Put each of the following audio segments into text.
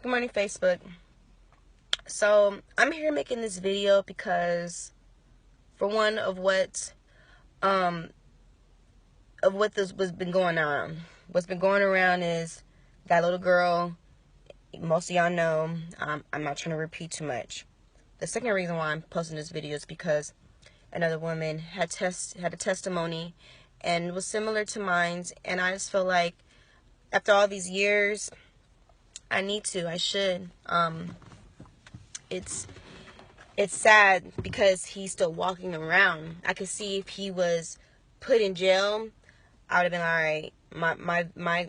Good morning, Facebook. So I'm here making this video because, for one, of what this was been going on. What's been going around is that little girl. Most of y'all know. I'm not trying to repeat too much. The second reason why I'm posting this video is because another woman had a testimony, and it was similar to mine's, and I just feel like after all these years, I should. It's sad because he's still walking around. I could see if he was put in jail, I would have been alright.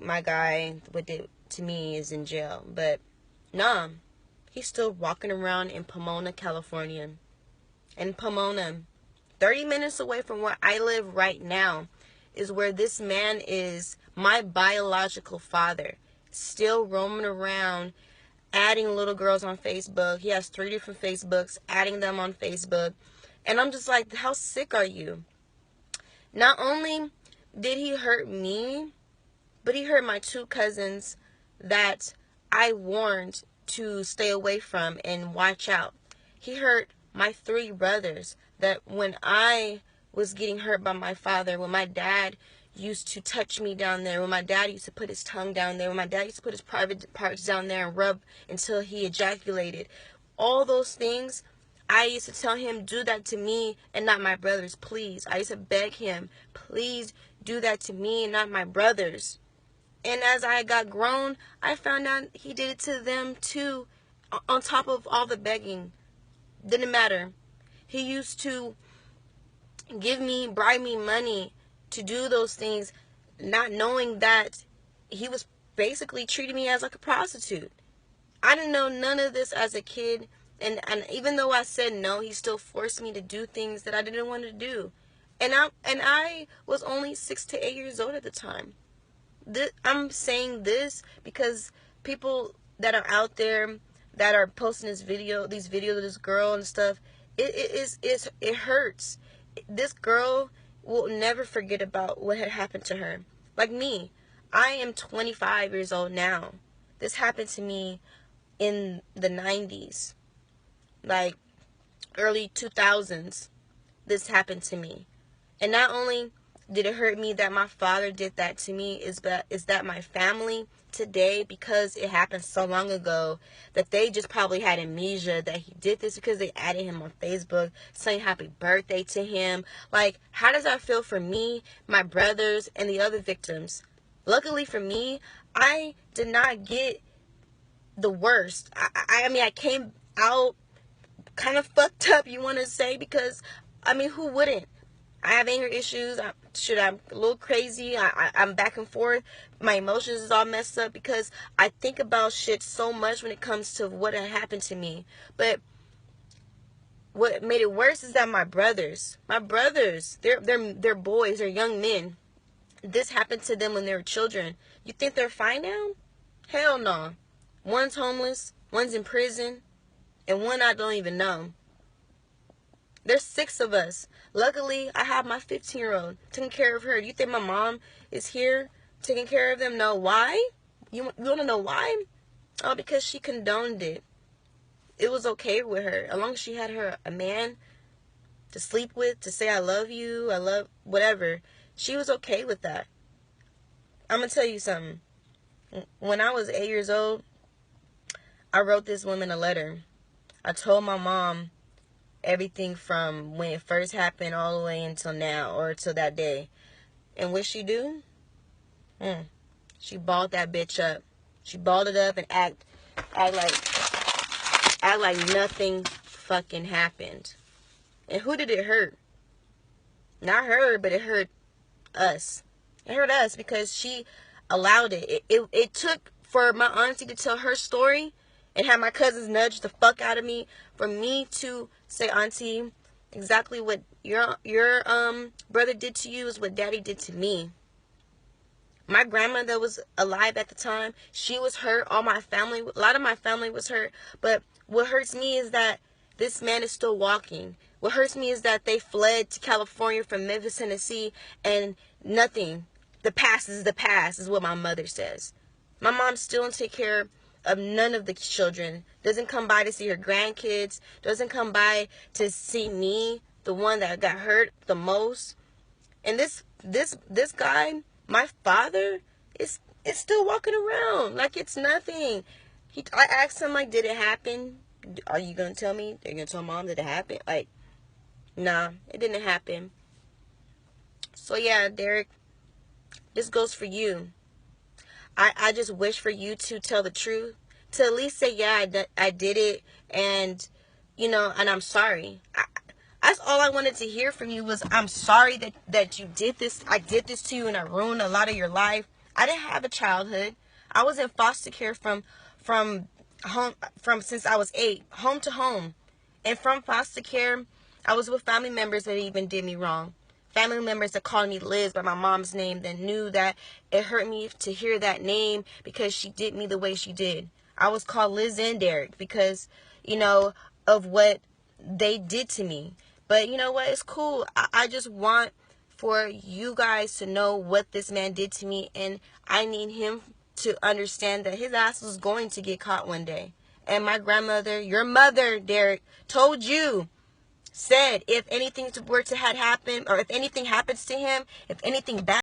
My guy, what did to me, is in jail. But nah, he's still walking around in Pomona, California. In Pomona, 30 minutes away from where I live right now, is where this man is, my biological father, still roaming around, adding little girls on Facebook. He has 3 different Facebooks, adding them on Facebook. And I'm just like, how sick are you? Not only did he hurt me, but he hurt my 2 cousins that I warned to stay away from and watch out. He hurt my 3 brothers that when I was getting hurt by my father, when my dad used to touch me down there, when my dad used to put his tongue down there, when my dad used to put his private parts down there and rub until he ejaculated. All those things, I used to tell him, do that to me and not my brothers, please. I used to beg him, please do that to me and not my brothers. And as I got grown, I found out he did it to them too, on top of all the begging. Didn't matter. He used to bribe me money to do those things, not knowing that he was basically treating me as like a prostitute. I didn't know none of this as a kid, and even though I said no, he still forced me to do things that I didn't want to do. And I was only 6 to 8 years old at the time. I'm saying this because people that are out there that are posting these videos of this girl and stuff, it hurts. This girl will never forget about what had happened to her. Like me, I am 25 years old now. This happened to me in the 90s, like early 2000s. This happened to me. And not only did it hurt me that my father did that to me, is that my family today, because it happened so long ago, that they just probably had amnesia that he did this, because they added him on Facebook saying happy birthday to him. Like, how does that feel for me, my brothers, and the other victims? Luckily for me, I did not get the worst. I mean, I came out kind of fucked up, you want to say, because, I mean, who wouldn't? I have anger issues. I'm a little crazy. I'm back and forth. My emotions is all messed up because I think about shit so much when it comes to what had happened to me. But what made it worse is that my brothers, they're boys, they're young men. This happened to them when they were children. You think they're fine now? Hell no. One's homeless, one's in prison, and one I don't even know. There's 6 of us. Luckily, I have my 15-year-old taking care of her. Do you think my mom is here taking care of them? No. Why? You want to know why? Oh, because she condoned it. It was okay with her. As long as she had a man to sleep with, to say I love you, I love whatever. She was okay with that. I'm going to tell you something. When I was 8 years old, I wrote this woman a letter. I told my mom everything from when it first happened all the way until now, or till that day. And what she do? She balled that bitch up. She balled it up and act like nothing fucking happened. And who did it hurt? Not her, but it hurt us. It hurt us because she allowed it. It took for my auntie to tell her story and have my cousins nudge the fuck out of me for me to say, auntie, exactly what your brother did to you is what daddy did to me. My grandmother was alive at the time. She was hurt. A lot of my family was hurt. But what hurts me is that this man is still walking. What hurts me is that they fled to California from Memphis, Tennessee, and nothing. The past is the past, is what my mother says. My mom still don't take care of none of the children. Doesn't come by to see her grandkids. Doesn't come by to see me, the one that got hurt the most. And this guy, my father, is still walking around like it's nothing. I asked him, like, did it happen? Are you gonna tell me? Are you gonna tell mom that it happened? Like, nah, it didn't happen. So yeah, Derek, this goes for you. I just wish for you to tell the truth, to at least say, yeah, I did it, and and I'm sorry. That's all I wanted to hear from you was, I'm sorry that you did this. I did this to you, and I ruined a lot of your life. I didn't have a childhood. I was in foster care from home, from since I was 8, home to home. And from foster care, I was with family members that even did me wrong. Family members that called me Liz by my mom's name, that knew that it hurt me to hear that name because she did me the way she did. I was called Liz and Derek because, of what they did to me. But you know what? It's cool. I just want for you guys to know what this man did to me, and I need him to understand that his ass was going to get caught one day. And my grandmother, your mother, Derek, told you, said if anything were to had happened, or if anything happens to him, if anything bad